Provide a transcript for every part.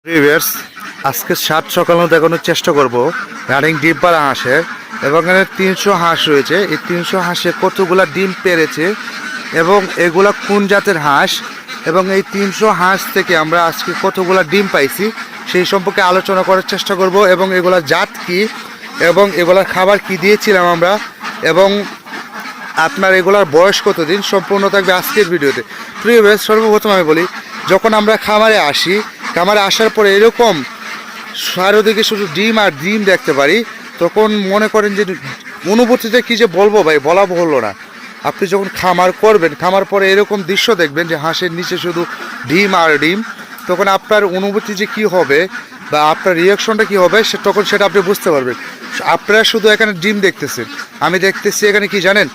Viewers, আজকে সাত সকাল দেখানোর চেষ্টা করব রানিং ডিম পাড়া হাঁসের। এবং এখানে 300 হাঁস রয়েছে। এই 300 হাঁসে কতগুলা ডিম পেড়েছে এবং এগুলা কোন জাতের হাঁস, এবং এই 300 হাঁস থেকে আমরা আজকে কতগুলা ডিম পাইছি সেই সম্পর্কে আলোচনা করার চেষ্টা করব। এবং এগুলা জাত কি এবং এগুলার খাবার কি দিয়েছিলাম আমরা, এবং আপনার এগুলার বয়স কতদিন, সম্পূর্ণ থাকবে আজকের ভিডিওতে। ভিউয়ার্স, সর্বপ্রথম আমি বলি, যখন আমরা খামারে আসি, খামারে আসার পরে এরকম চারিদিকে শুধু ডিম আর ডিম দেখতে পারি, তখন মনে করেন যে অনুভূতিতে কী যে বলবো ভাই, বলা হলো না। আপনি যখন খামার করবেন, খামার পরে এরকম দৃশ্য দেখবেন যে হাঁসের নিচে শুধু ডিম আর ডিম, তখন আপনার অনুভূতি যে কী হবে বা আপনার রিয়াকশনটা কী হবে তখন সেটা আপনি বুঝতে পারবেন। আপনারা শুধু এখানে ডিম দেখতেছেন, আমি দেখতেছি এখানে কি জানেন,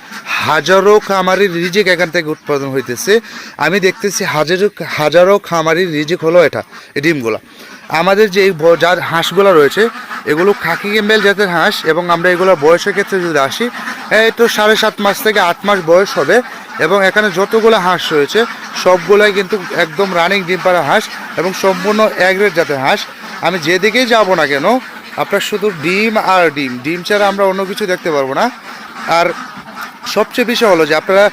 হাজারো খামারির রিজিক এখান থেকে উৎপাদন হইতেছে। আমি দেখতেছি হাজারো খামারির রিজিক হলো এটা, এই ডিমগুলো। আমাদের যে যার হাঁসগুলো রয়েছে এগুলো খাকি ক্যাম্বেল জাতের হাঁস, এবং আমরা এগুলোর বয়সের ক্ষেত্রে যদি আসি, এই তো 7.5 মাস থেকে 8 মাস বয়স হবে। এবং এখানে যতগুলো হাঁস রয়েছে সবগুলোই কিন্তু একদম রানিং ডিম পাড়া হাঁস এবং সম্পূর্ণ অ্যাগ্রেড জাতের হাঁস। আমি যেদিকেই যাব না কেন, আপনার শুধু ডিম আর ডিম, ডিম ছাড়া আমরা অন্য কিছু দেখতে পারবো না। আর সবচেয়ে বিষয় হলো যে আপনারা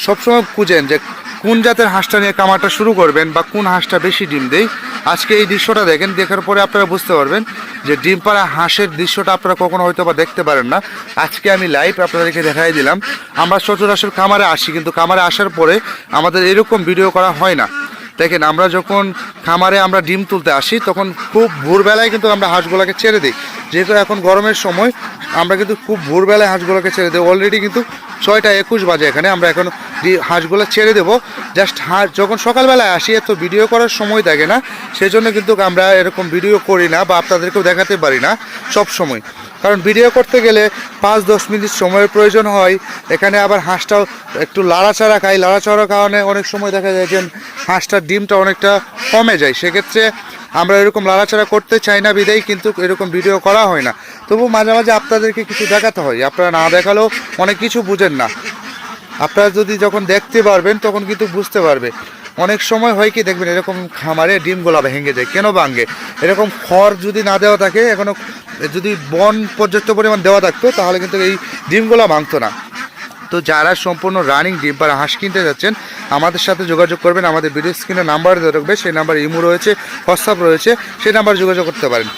সবসময় খুঁজেন যে কোন জাতের হাঁসটা নিয়ে কামারটা শুরু করবেন বা কোন হাঁসটা বেশি ডিম দেয়। আজকে এই দৃশ্যটা দেখেন, দেখার পরে আপনারা বুঝতে পারবেন যে ডিম পাড়া হাঁসের দৃশ্যটা আপনারা কখনো হয়তো বা দেখতে পারেন না। আজকে আমি লাইভ আপনাদেরকে দেখাই দিলাম। আমরা সচরাচর খামারে আসি, কিন্তু খামারে আসার পরে আমাদের এরকম ভিডিও করা হয় না। দেখেন, আমরা যখন খামারে আমরা ডিম তুলতে আসি তখন খুব ভোরবেলায় কিন্তু আমরা হাঁসগুলোকে ছেড়ে দিই। যেহেতু এখন গরমের সময়, আমরা কিন্তু খুব ভোরবেলায় হাঁসগুলোকে ছেড়ে দিই। অলরেডি কিন্তু 6টা 21 বাজে, এখানে আমরা এখন হাঁসগুলো ছেড়ে দেবো। জাস্ট হাঁস যখন সকালবেলায় আসি এত ভিডিও করার সময় থাকে না, সেজন্য কিন্তু আমরা এরকম ভিডিও করি না বা আপনাদেরকেও দেখাতে পারি না সব সময়। কারণ ভিডিও করতে গেলে 5-10 মিনিট সময়ের প্রয়োজন হয়। এখানে আবার হাঁসটাও একটু লাড়াচাড়া খাই, লাড়াচাড়া খাওয়ানে অনেক সময় দেখা যায় যে হাঁসটার ডিমটা অনেকটা কমে যায়। সেক্ষেত্রে আমরা এরকম লাড়াচাড়া করতে চাই না বিদায় কিন্তু এরকম ভিডিও করা হয় না। তবু মাঝে মাঝে আপনাদেরকে কিছু দেখাতে হয়, আপনারা না দেখালেও অনেক কিছু বুঝেন না। আপনারা যদি যখন দেখতে পারবেন তখন কিন্তু বুঝতে পারবে। অনেক সময় হয় কি দেখবেন, এরকম খামারে ডিমগুলো ভেঙে যায়। কেন ভাঙে? এরকম খড় যদি না দেওয়া থাকে, এখনও যদি বন পর্যাপ্ত পরিমাণ দেওয়া থাকতো তাহলে কিন্তু এই ডিমগুলো ভাঙতো না। তো যারা সম্পূর্ণ রানিং ডিম পাড়া হাঁস কিনতে যাচ্ছেন, আমাদের সাথে যোগাযোগ করবেন। আমাদের ভিডিও স্ক্রিনে নাম্বার দেওয়া থাকবে, সেই নাম্বার ইমো রয়েছে, হোয়াটসঅ্যাপ রয়েছে, সেই নাম্বার যোগাযোগ করতে পারেন।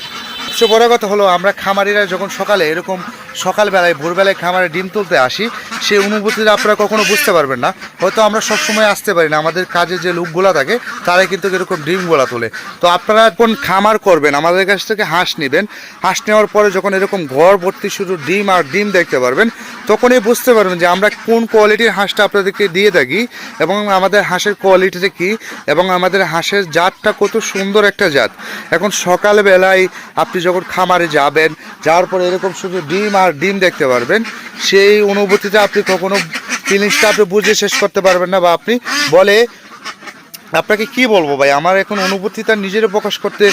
সবচেয়ে বড় কথা হলো, আমরা খামারিরা যখন সকালে এরকম সকালবেলায় ভোরবেলায় খামারে ডিম তুলতে আসি, সেই অনুভূতিটা আপনারা কখনো বুঝতে পারবেন না। হয়তো আমরা সবসময় আসতে পারি না, আমাদের কাজে যে লোকগুলো থাকে তারাই কিন্তু এরকম ডিমগুলো তোলে। তো আপনারা যখন খামার করবেন, আমাদের কাছ থেকে হাঁস নেবেন, হাঁস নেওয়ার পরে যখন এরকম ঘর ভর্তি শুধু ডিম আর ডিম দেখতে পারবেন, তখনই বুঝতে পারবেন যে আমরা কোন কোয়ালিটির হাঁসটা আপনাদেরকে দিয়ে থাকি এবং আমাদের হাঁসের কোয়ালিটিটা কী, এবং আমাদের হাঁসের জাতটা কত সুন্দর একটা জাত। এখন সকালবেলায় আপনি যখন খামারে যাবেন, যাওয়ার পরে এরকম শুধু ডিম আর ডিম দেখতে পারবেন, সেই অনুভূতিটা আপনি কখনো ফিলিংসটা আপনি বুঝে শেষ করতে পারবেন না। বা আপনি বলে আপনাকে কি বলবো ভাই, আমার এখন অনুভূতিটা নিজেরও প্রকাশ করতে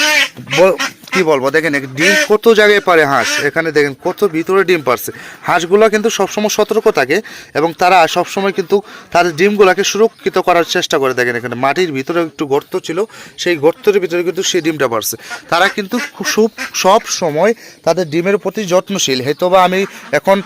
কি বলবো। দেখেন ডিম কত জায়গায় পারে হাঁস, এখানে দেখেন কত ভিতরে ডিম পারছে। হাঁসগুলো কিন্তু সবসময় সতর্ক থাকে এবং তারা সবসময় কিন্তু তাদের ডিমগুলোকে সুরক্ষিত করার চেষ্টা করে। দেখেন এখানে মাটির ভিতরে একটু গর্ত ছিল, সেই গর্তের ভিতরে কিন্তু সেই ডিমটা পারছে। তারা কিন্তু সব সময় তাদের ডিমের প্রতি যত্নশীল। হয়তো বা আমি এখন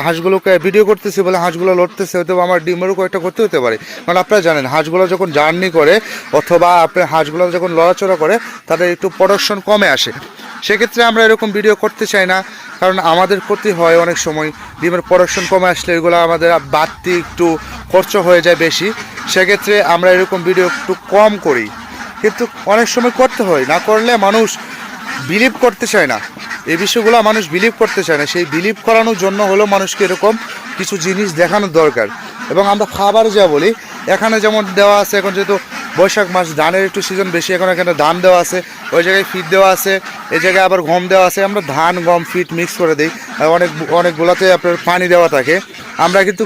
হাঁসগুলোকে ভিডিও করতেছি বলে হাঁসগুলো লড়তেছে, হয়তো আমার ডিমেরও কয়েকটা করতে হতে পারে। কারণ আপনারা জানেন, হাঁসগুলো যখন জার্নি করে অথবা আপনার হাঁসগুলো যখন লড়াচড়া করে, তাদের একটু প্রোডাকশন কমে আসে। সেক্ষেত্রে আমরা এরকম ভিডিও করতে চাই না, কারণ আমাদের ক্ষতি হয় অনেক সময়। ডিমের প্রোডাকশন কমে আসলে এগুলো আমাদের বাড়তি একটু খরচ হয়ে যায় বেশি। সেক্ষেত্রে আমরা এরকম ভিডিও একটু কম করি, কিন্তু অনেক সময় করতে হয়। না করলে মানুষ বিলিভ করতে চায় না, এই বিষয়গুলো মানুষ বিলিভ করতে চায় না। সেই বিলিভ করানোর জন্য হলো মানুষকে এরকম কিছু জিনিস দেখানোর দরকার। এবং আমরা খাবার যা বলি, এখানে যেমন দেওয়া আছে, এখন যেহেতু বৈশাখ মাস, ধানের একটু সিজন বেশি, এখন এখানে ধান দেওয়া আছে, ওই জায়গায় ফিট দেওয়া আছে, এই জায়গায় আবার গম দেওয়া আছে। আমরা ধান গম ফিট মিক্স করে দিই। অনেকগুলোতে আপনার পানি দেওয়া থাকে। আমরা কিন্তু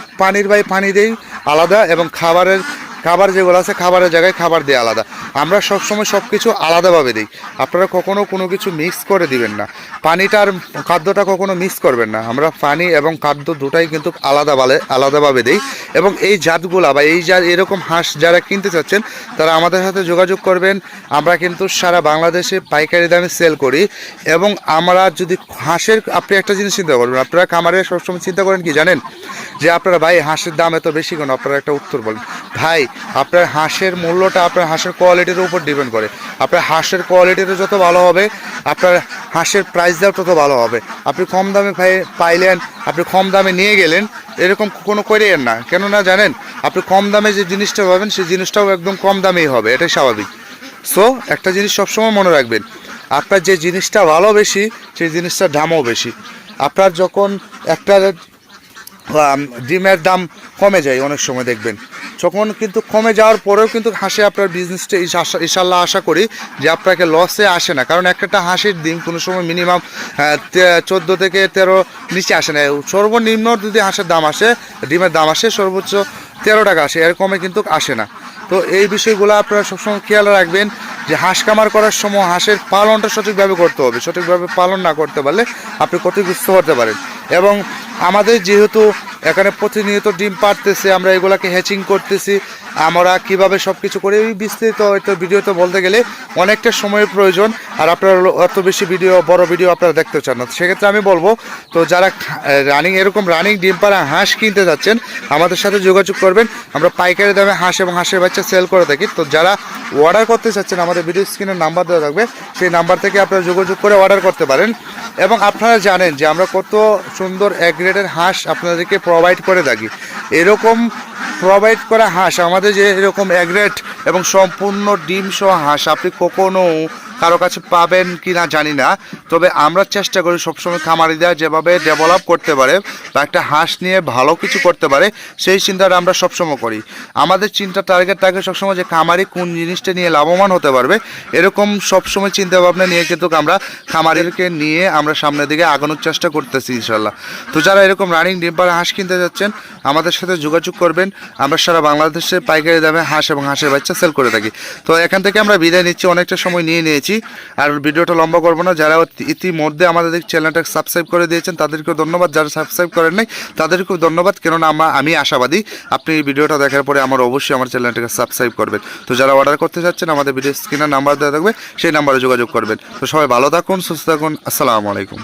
পানি দিই আলাদা এবং খাবারের খাবার যেগুলো আছে খাবারের জায়গায় খাবার দিয়ে আলাদা। আমরা সবসময় সব কিছু আলাদাভাবে দিই। আপনারা কখনো কোনো কিছু মিক্স করে দিবেন না, পানিটা আর খাদ্যটা কখনো মিক্স করবেন না। আমরা পানি এবং খাদ্য দুটাই কিন্তু আলাদাভাবে দিই। এবং এই জাতগুলা বা এই জাত এরকম হাঁস যারা কিনতে চাচ্ছেন তারা আমাদের সাথে যোগাযোগ করবেন। আমরা কিন্তু সারা বাংলাদেশে পাইকারি দামে সেল করি। এবং আমরা যদি হাঁসের, আপনি একটা জিনিস চিন্তা করবেন, আপনারা খামারে সবসময় চিন্তা করেন কি জানেন, যে আপনারা ভাই হাঁসের দাম এত বেশি কেন? আপনারা একটা উত্তর বলেন ভাই, আপনার হাঁসের মূল্যটা আপনার হাঁসের কোয়ালিটির উপর ডিপেন্ড করে। আপনার হাঁসের কোয়ালিটিটা যত ভালো হবে আপনার হাঁসের প্রাইসটাও তত ভালো হবে। আপনি কম দামে পাইলেন, আপনি কম দামে নিয়ে গেলেন, এরকম কোনো করেন না। কেননা জানেন, আপনি কম দামে যে জিনিসটা পাবেন সেই জিনিসটাও একদম কম দামেই হবে, এটাই স্বাভাবিক। সো একটা জিনিস সবসময় মনে রাখবেন, আপনার যে জিনিসটা ভালো বেশি সেই জিনিসটার দামও বেশি। আপনার যখন একটা ডিমের দাম কমে যায় অনেক সময় দেখবেন, তখন কিন্তু কমে যাওয়ার পরেও কিন্তু হাঁসে আপনার বিজনেসটা ইনশাল্লাহ আশা করি যে আপনাকে লসে আসে না। কারণ একটা হাঁসের ডিম কোনো সময় মিনিমাম 14 থেকে 13 নিচে আসে না। সর্বনিম্ন যদি হাঁসের দাম আসে, ডিমের দাম আসে সর্বোচ্চ 13 টাকা আসে, এর কমে কিন্তু আসে না। তো এই বিষয়গুলো আপনারা সবসময় খেয়াল রাখবেন যে হাঁস কামার করার সময় হাঁসের পালনটা সঠিকভাবে করতে হবে। সঠিকভাবে পালন না করতে পারলে আপনি ক্ষতিগ্রস্ত হতে পারেন। এবং আমাদের যেহেতু এখানে প্রতিনিয়ত ডিম পাড়তেছে, আমরা এগুলাকে হ্যাচিং করতেছি, আমরা কিভাবে সব কিছু করে এই বিস্তৃত হয়তো ভিডিওতে বলতে গেলে অনেকটা সময়ের প্রয়োজন। আর আপনারা অত বেশি বড় ভিডিও আপনারা দেখতে চান না। সেক্ষেত্রে আমি বলবো, তো যারা এরকম রানিং ডিম পাড়া হাঁস কিনতে যাচ্ছেন আমাদের সাথে যোগাযোগ করবেন। আমরা পাইকারি দামে হাঁস এবং হাঁসের বাচ্চা সেল করে থাকি। তো যারা অর্ডার করতে চাচ্ছেন আমাদের ভিডিও স্ক্রিনের নাম্বার দেওয়া থাকবে, সেই নাম্বার থেকে আপনারা যোগাযোগ করে অর্ডার করতে পারেন। এবং আপনারা জানেন যে আমরা কত সুন্দর এক গ্রেডের হাঁস আপনাদেরকে প্রোভাইড করে থাকি। এরকম প্রোভাইড করা হাঁস আমাদের যে এরকম এক গ্রেড এবং সম্পূর্ণ ডিম সহ হাঁস আপনি কখনো কারো কাছে পাবেন কি না জানি না। তবে আমরা চেষ্টা করি সবসময় খামারিরা যেভাবে ডেভেলপ করতে পারে বা একটা হাঁস নিয়ে ভালো কিছু করতে পারে সেই চিন্তাটা আমরা সবসময় করি। আমাদের টার্গেট থাকে সবসময় যে খামারি কোন জিনিসটা নিয়ে লাভবান হতে পারবে, এরকম সবসময় চিন্তা ভাবনা নিয়ে কিন্তু আমরা খামারিদেরকে নিয়ে আমরা সামনের দিকে আগানোর চেষ্টা করতেছি ইনশাল্লাহ। তো যারা এরকম রানিং ডিম পাড়া হাঁস কিনতে যাচ্ছেন আমাদের সাথে যোগাযোগ করবেন। আমরা সারা বাংলাদেশে পাইকারি দামে হাঁস এবং হাঁসের বাচ্চা সেল করে থাকি। তো এখান থেকে আমরা বিদায় নিচ্ছি, অনেকটা সময় নিয়েছি আর ভিডিওটা লম্বা করবো না। যারা ইতিমধ্যে আমাদের চ্যানেলটা সাবস্ক্রাইব করে দিয়েছেন তাদেরকেও ধন্যবাদ, যারা সাবস্ক্রাইব করেন নাই তাদেরকেও ধন্যবাদ। কেননা আমি আশাবাদী আপনি এই ভিডিওটা দেখার পরে অবশ্যই আমার চ্যানেলটাকে সাবস্ক্রাইব করবেন। তো যারা অর্ডার করতে চাচ্ছেন আমাদের ভিডিও স্ক্রিনের নাম্বার দেওয়া থাকবে, সেই নাম্বারে যোগাযোগ করবেন। তো সবাই ভালো থাকুন, সুস্থ থাকুন, আসসালামু আলাইকুম।